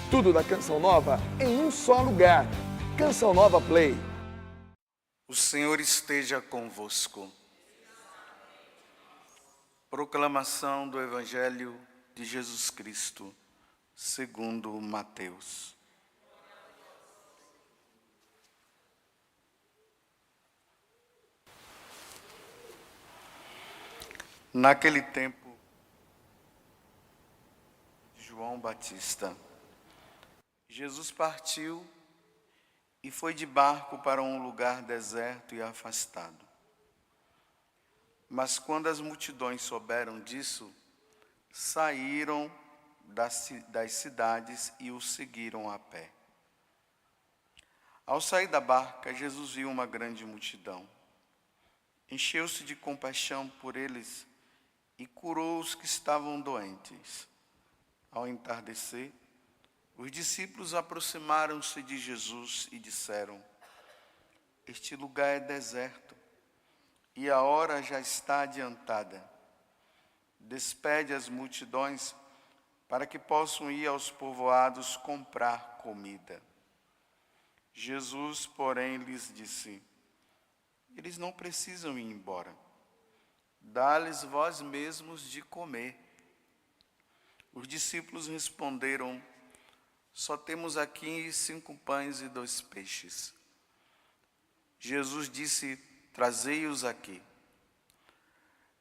Tudo da Canção Nova em um só lugar. Canção Nova Play. O Senhor esteja convosco. Proclamação do Evangelho de Jesus Cristo, segundo Mateus. Naquele tempo, João Batista, Jesus partiu e foi de barco para um lugar deserto e afastado. Mas quando as multidões souberam disso, saíram das cidades e o seguiram a pé. Ao sair da barca, Jesus viu uma grande multidão. Encheu-se de compaixão por eles e curou os que estavam doentes. Ao entardecer, os discípulos aproximaram-se de Jesus e disseram: Este lugar é deserto e a hora já está adiantada. Despede as multidões para que possam ir aos povoados comprar comida. Jesus, porém, lhes disse: Eles não precisam ir embora. Dá-lhes vós mesmos de comer. Os discípulos responderam: Só temos aqui 5 pães e 2 peixes. Jesus disse: Trazei-os aqui.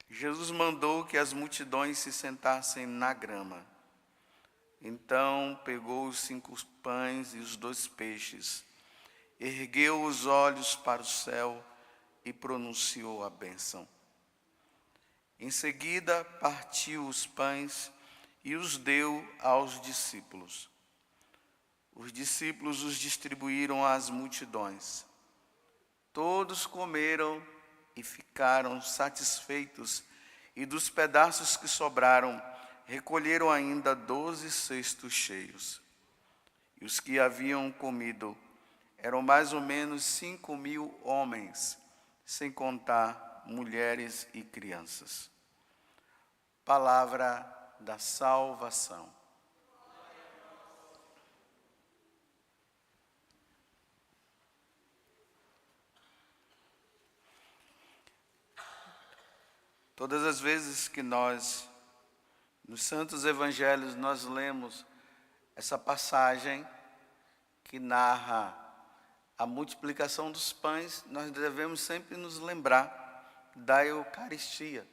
Jesus mandou que as multidões se sentassem na grama. Então pegou os 5 pães e os 2 peixes, ergueu os olhos para o céu e pronunciou a bênção. Em seguida, partiu os pães e os deu aos discípulos. Os discípulos os distribuíram às multidões. Todos comeram e ficaram satisfeitos, e dos pedaços que sobraram, recolheram ainda 12 cestos cheios. E os que haviam comido eram mais ou menos 5.000 homens, sem contar mulheres e crianças. Palavra da salvação. Todas as vezes que nós, nos Santos Evangelhos, nós lemos essa passagem que narra a multiplicação dos pães, nós devemos sempre nos lembrar da Eucaristia.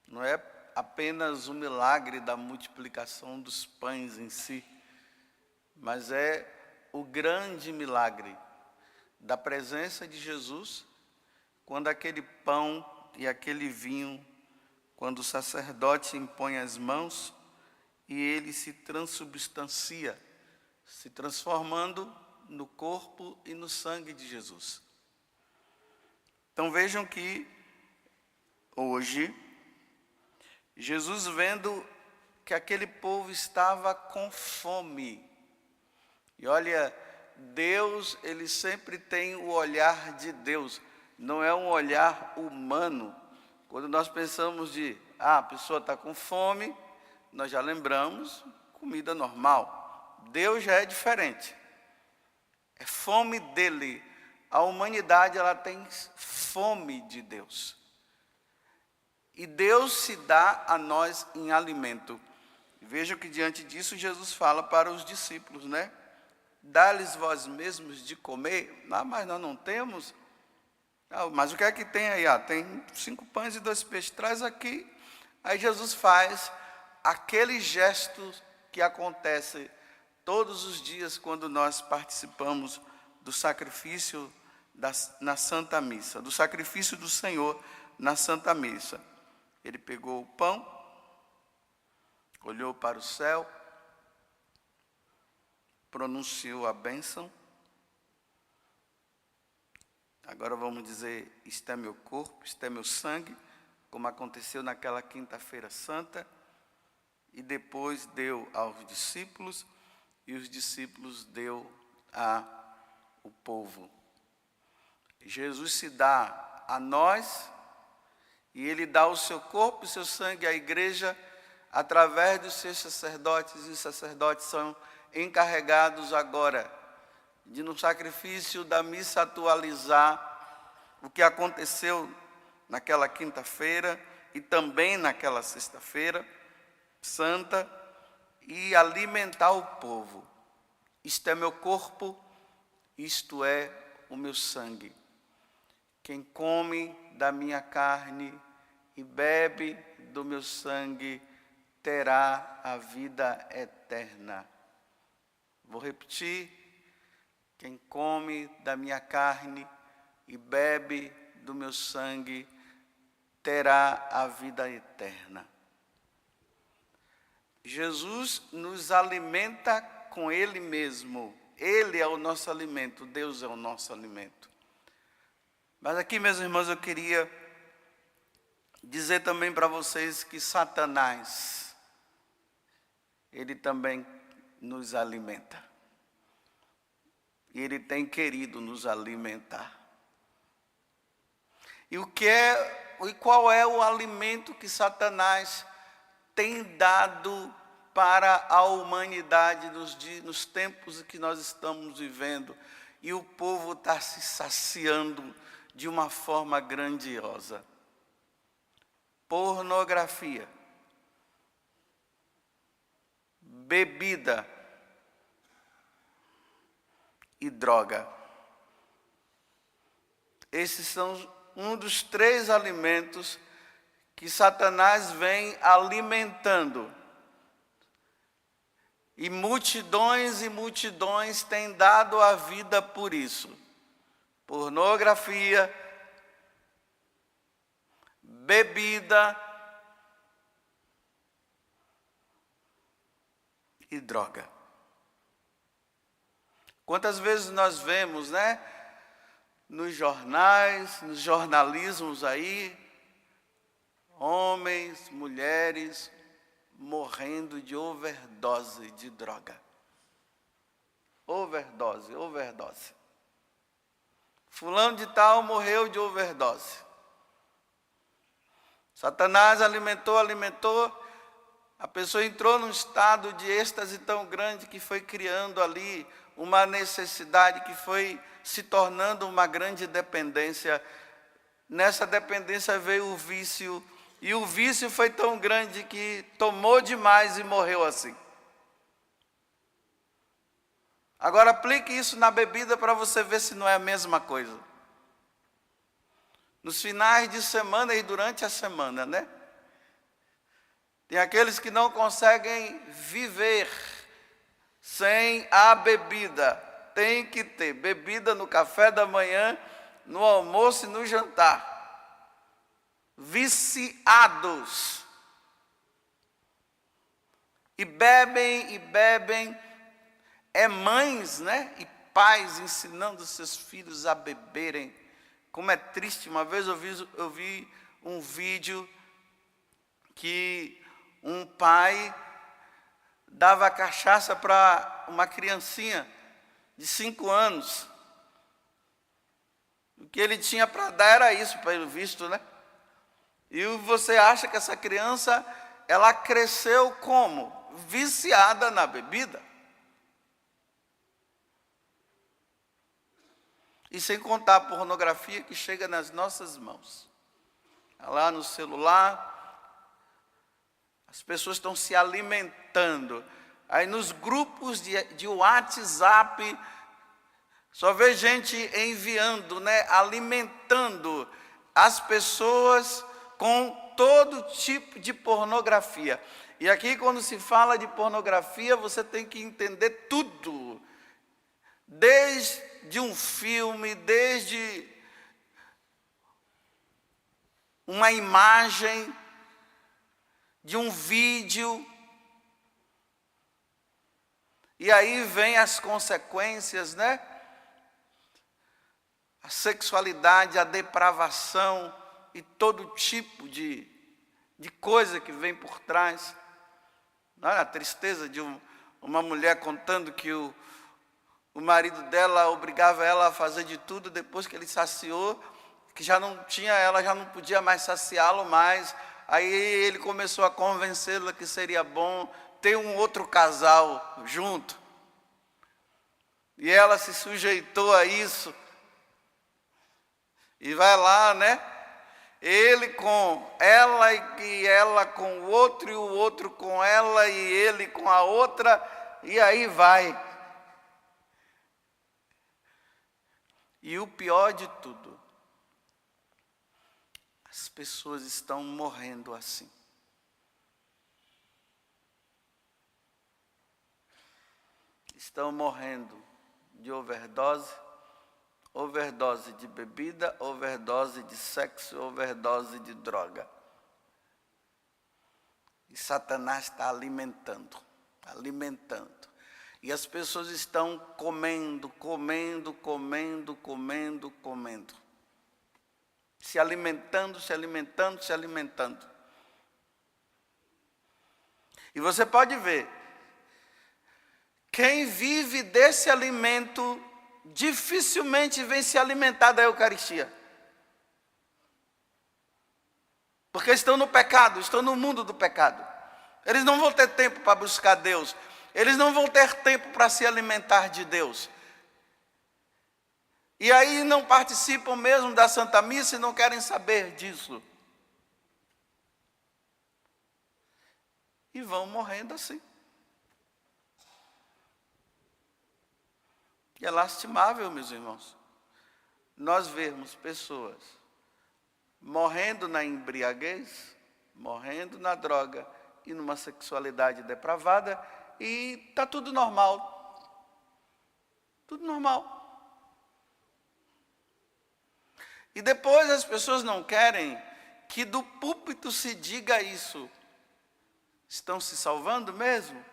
Não é apenas o milagre da multiplicação dos pães em si, mas é o grande milagre da presença de Jesus, quando aquele pão e aquele vinho, quando o sacerdote impõe as mãos e ele se transubstancia, se transformando no corpo e no sangue de Jesus. Então vejam que hoje, Jesus, vendo que aquele povo estava com fome, e olha, Deus, ele sempre tem o olhar de Deus, não é um olhar humano. Quando nós pensamos a pessoa está com fome, nós já lembramos comida normal. Deus já é diferente, é fome dele. A humanidade, ela tem fome de Deus. E Deus se dá a nós em alimento. Veja que diante disso Jesus fala para os discípulos, né? Dá-lhes vós mesmos de comer. Mas nós não temos. Mas o que é que tem aí? Tem 5 pães e 2 peixes. Traz aqui. Aí Jesus faz aquele gesto que acontece todos os dias quando nós participamos do sacrifício na Santa Missa, do sacrifício do Senhor na Santa Missa. Ele pegou o pão, olhou para o céu, pronunciou a bênção. Agora vamos dizer: isto é meu corpo, isto é meu sangue, como aconteceu naquela quinta-feira santa. E depois deu aos discípulos, e os discípulos deu ao povo. Jesus se dá a nós, e ele dá o seu corpo e o seu sangue à igreja através dos seus sacerdotes, e os sacerdotes são encarregados agora de, no sacrifício da missa, atualizar o que aconteceu naquela quinta-feira e também naquela sexta-feira santa, e alimentar o povo. Isto é meu corpo, isto é o meu sangue. Quem come da minha carne e bebe do meu sangue terá a vida eterna. Vou repetir: quem come da minha carne e bebe do meu sangue terá a vida eterna. Jesus nos alimenta com Ele mesmo. Ele é o nosso alimento, Deus é o nosso alimento. Mas aqui, meus irmãos, eu queria dizer também para vocês que Satanás, ele também nos alimenta. E ele tem querido nos alimentar. E qual é o alimento que Satanás tem dado para a humanidade nos tempos que nós estamos vivendo? E o povo está se saciando de uma forma grandiosa. Pornografia, bebida e droga. Esses são um dos 3 alimentos que Satanás vem alimentando. E multidões têm dado a vida por isso. Pornografia, bebida e droga. Quantas vezes nós vemos, nos jornais, nos jornalismos aí, homens, mulheres morrendo de overdose de droga. Overdose. Fulano de tal morreu de overdose. Satanás alimentou, a pessoa entrou num estado de êxtase tão grande que foi criando ali uma necessidade que foi se tornando uma grande dependência. Nessa dependência veio o vício, e o vício foi tão grande que tomou demais e morreu assim. Agora aplique isso na bebida para você ver se não é a mesma coisa. Nos finais de semana e durante a semana, tem aqueles que não conseguem viver sem a bebida. Tem que ter bebida no café da manhã, no almoço e no jantar. Viciados. E bebem. É mães, e pais ensinando seus filhos a beberem. Como é triste. Uma vez eu vi um vídeo que um pai dava cachaça para uma criancinha de 5 anos. O que ele tinha para dar era isso, pelo visto, E você acha que essa criança, ela cresceu como? Viciada na bebida. E sem contar a pornografia que chega nas nossas mãos. Lá no celular, as pessoas estão se alimentando. Aí nos grupos de WhatsApp, só vê gente enviando, alimentando as pessoas com todo tipo de pornografia. E aqui, quando se fala de pornografia, você tem que entender tudo. Desde um filme, desde uma imagem, de um vídeo. E aí vem as consequências, A sexualidade, a depravação e todo tipo de coisa que vem por trás. A tristeza de uma mulher contando que o marido dela obrigava ela a fazer de tudo depois que ele saciou, que ela já não podia mais saciá-lo mais. Aí ele começou a convencê-la que seria bom ter um outro casal junto. E ela se sujeitou a isso. E vai lá, né? Ele com ela e ela com o outro e o outro com ela e ele com a outra. E aí vai. E o pior de tudo, as pessoas estão morrendo assim. Estão morrendo de overdose, overdose de bebida, overdose de sexo, overdose de droga. E Satanás está alimentando. E as pessoas estão comendo. Se alimentando. E você pode ver, quem vive desse alimento dificilmente vem se alimentar da Eucaristia. Porque estão no pecado, estão no mundo do pecado. Eles não vão ter tempo para buscar Deus. Eles não vão ter tempo para se alimentar de Deus. E aí não participam mesmo da Santa Missa e não querem saber disso. E vão morrendo assim. E é lastimável, meus irmãos, nós vermos pessoas morrendo na embriaguez, morrendo na droga e numa sexualidade depravada, e está tudo normal. Tudo normal. E depois as pessoas não querem que do púlpito se diga isso. Estão se salvando mesmo?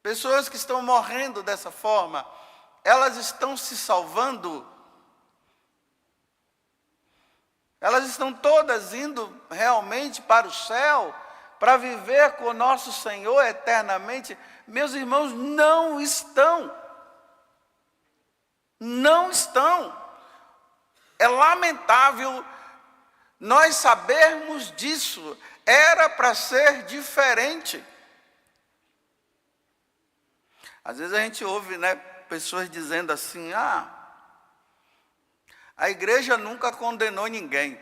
Pessoas que estão morrendo dessa forma, elas estão se salvando? Elas estão todas indo realmente para o céu, para viver com o nosso Senhor eternamente? Meus irmãos, não estão. Não estão. É lamentável nós sabermos disso. Era para ser diferente. Às vezes a gente ouve, né, pessoas dizendo assim: a igreja nunca condenou ninguém.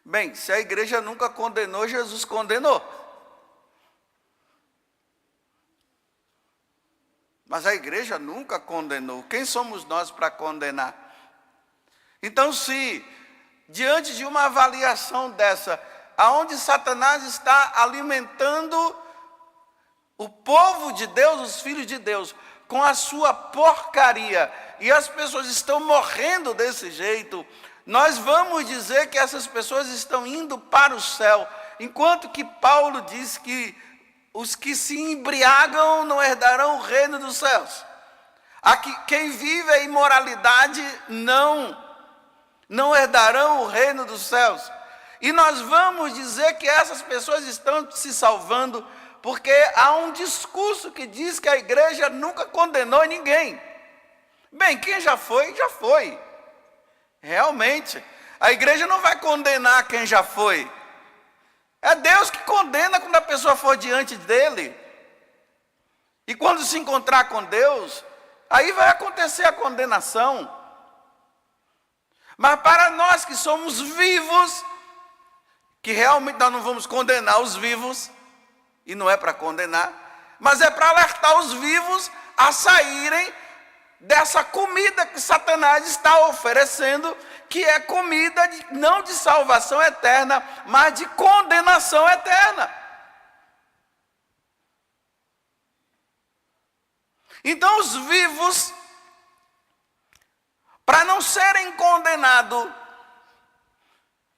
Bem, se a igreja nunca condenou, Jesus condenou. Mas a igreja nunca condenou. Quem somos nós para condenar? Então, se diante de uma avaliação dessa, aonde Satanás está alimentando o povo de Deus, os filhos de Deus, com a sua porcaria, e as pessoas estão morrendo desse jeito, nós vamos dizer que essas pessoas estão indo para o céu, enquanto que Paulo diz que os que se embriagam não herdarão o reino dos céus. Aqui, quem vive a imoralidade não herdarão o reino dos céus. E nós vamos dizer que essas pessoas estão se salvando porque há um discurso que diz que a igreja nunca condenou ninguém. Bem, quem já foi, já foi. Realmente, a igreja não vai condenar quem já foi. É Deus que condena quando a pessoa for diante dele. E quando se encontrar com Deus, aí vai acontecer a condenação. Mas para nós que somos vivos, que realmente nós não vamos condenar os vivos, e não é para condenar, mas é para alertar os vivos a saírem dessa comida que Satanás está oferecendo, que é comida não de salvação eterna, mas de condenação eterna. Então os vivos, para não serem condenados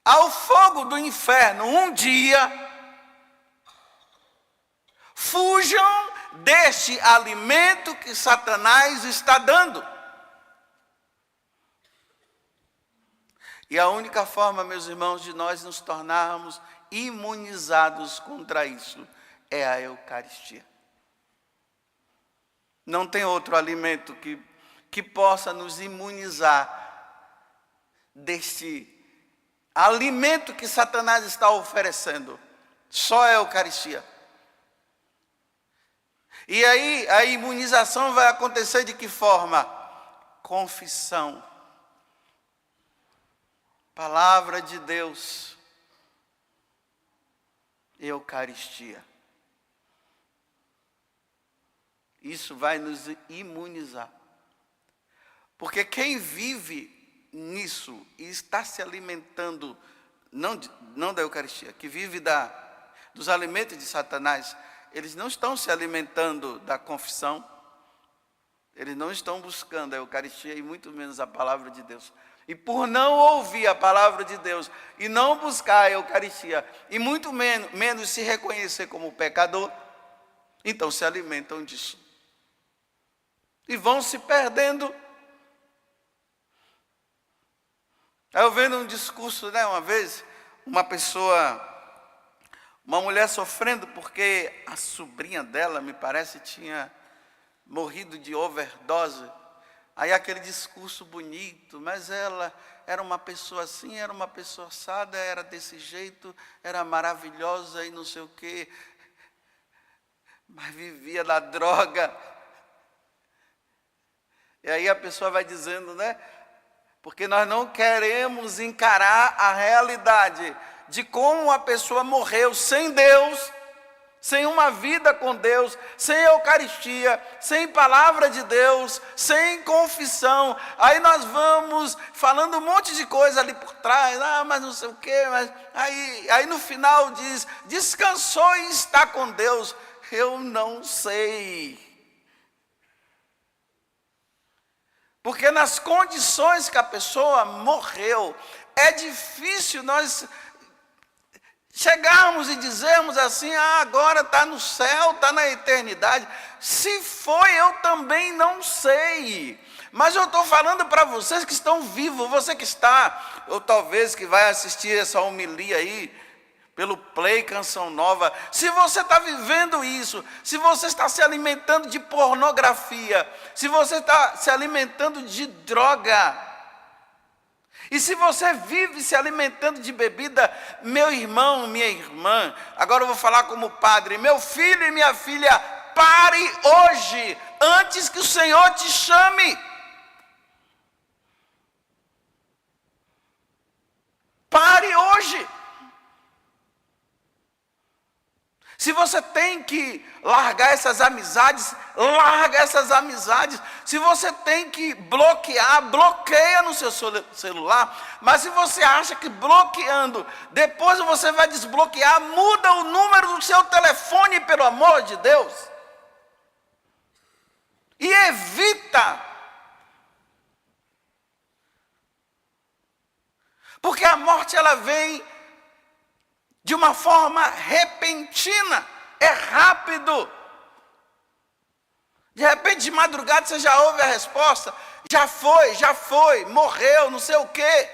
ao fogo do inferno um dia, fujam deste alimento que Satanás está dando. E a única forma, meus irmãos, de nós nos tornarmos imunizados contra isso é a Eucaristia. Não tem outro alimento que possa nos imunizar deste alimento que Satanás está oferecendo. Só a Eucaristia. E aí a imunização vai acontecer de que forma? Confissão. Palavra de Deus. Eucaristia. Isso vai nos imunizar. Porque quem vive nisso e está se alimentando, não da Eucaristia, que vive dos alimentos de Satanás, eles não estão se alimentando da confissão, eles não estão buscando a Eucaristia e muito menos a palavra de Deus. E por não ouvir a palavra de Deus e não buscar a Eucaristia e muito menos se reconhecer como pecador, então se alimentam disso. E vão se perdendo. Aí eu vendo um discurso, uma vez, uma mulher sofrendo porque a sobrinha dela, me parece, tinha morrido de overdose. Aí aquele discurso bonito, mas ela era uma pessoa assim, era uma pessoa assada, era desse jeito, era maravilhosa e não sei o quê, mas vivia da droga. E aí a pessoa vai dizendo, porque nós não queremos encarar a realidade de como a pessoa morreu sem Deus, sem uma vida com Deus, sem Eucaristia, sem palavra de Deus, sem confissão. Aí nós vamos falando um monte de coisa ali por trás, mas não sei o quê, mas aí no final diz, descansou e está com Deus. Eu não sei. Porque nas condições que a pessoa morreu, é difícil nós chegarmos e dizermos assim, agora está no céu, está na eternidade. Se foi, eu também não sei. Mas eu estou falando para vocês que estão vivos, você que está, ou talvez que vai assistir essa homilia aí, pelo Play Canção Nova, se você está vivendo isso, se você está se alimentando de pornografia, se você está se alimentando de droga, e se você vive se alimentando de bebida, meu irmão, minha irmã, agora eu vou falar como padre, meu filho e minha filha, pare hoje, antes que o Senhor te chame. Pare hoje. Se você tem que largar essas amizades, larga essas amizades. Se você tem que bloquear, bloqueia no seu celular. Mas se você acha que bloqueando, depois você vai desbloquear, muda o número do seu telefone, pelo amor de Deus. E evita. Porque a morte ela vem de uma forma repentina, é rápido. De repente, de madrugada, você já ouve a resposta. Já foi, morreu, não sei o quê.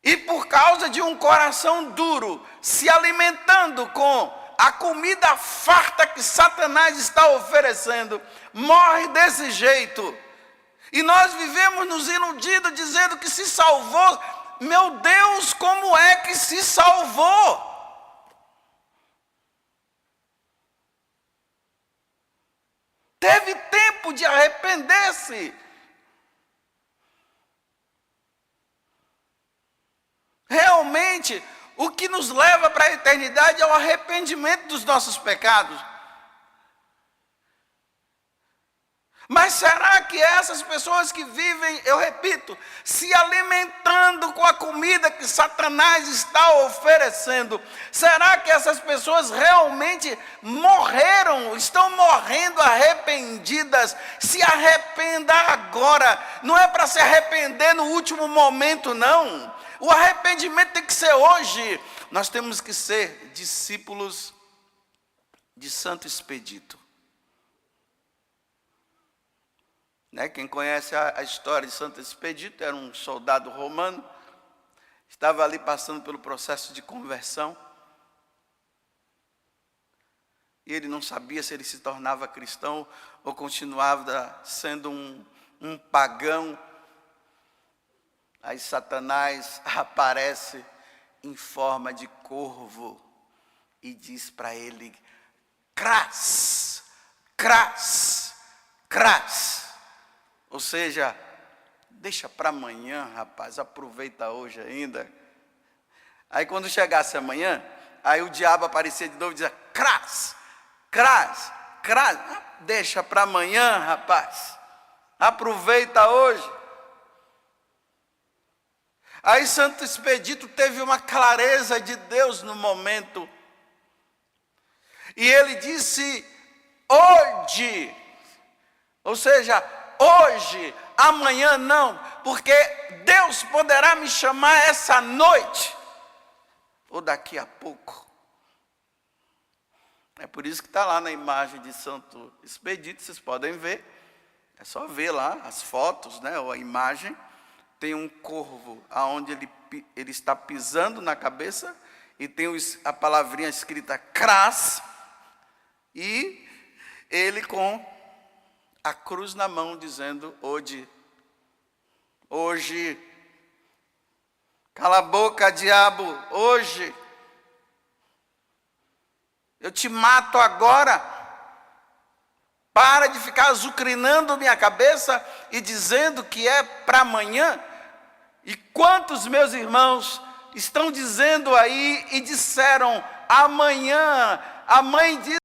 E por causa de um coração duro, se alimentando com a comida farta que Satanás está oferecendo, morre desse jeito. E nós vivemos nos iludidos, dizendo que se salvou. Meu Deus, como é que se salvou? Teve tempo de arrepender-se. Realmente, o que nos leva para a eternidade é o arrependimento dos nossos pecados. Mas será que essas pessoas que vivem, eu repito, se alimentando com a comida que Satanás está oferecendo, será que essas pessoas realmente morreram, estão morrendo arrependidas? Se arrependa agora, não é para se arrepender no último momento, não. O arrependimento tem que ser hoje. Nós temos que ser discípulos de Santo Expedito. Quem conhece a história de Santo Expedito, era um soldado romano, estava ali passando pelo processo de conversão, e ele não sabia se ele se tornava cristão ou continuava sendo um pagão. Aí Satanás aparece em forma de corvo e diz para ele, cras, cras, cras. Ou seja, deixa para amanhã, rapaz, aproveita hoje ainda. Aí quando chegasse amanhã, aí o diabo aparecia de novo e dizia, cras, cras, cras. Deixa para amanhã, rapaz, aproveita hoje. Aí Santo Expedito teve uma clareza de Deus no momento. E ele disse, hoje, ou seja, hoje, amanhã não, porque Deus poderá me chamar essa noite, ou daqui a pouco. É por isso que está lá na imagem de Santo Expedito, vocês podem ver, é só ver lá as fotos, né, ou a imagem. Tem um corvo onde ele está pisando na cabeça, e tem a palavrinha escrita cras, e ele com a cruz na mão, dizendo, hoje, cala a boca, diabo, hoje, eu te mato agora. Para de ficar azucrinando minha cabeça e dizendo que é para amanhã. E quantos meus irmãos estão dizendo aí e disseram, amanhã, a mãe diz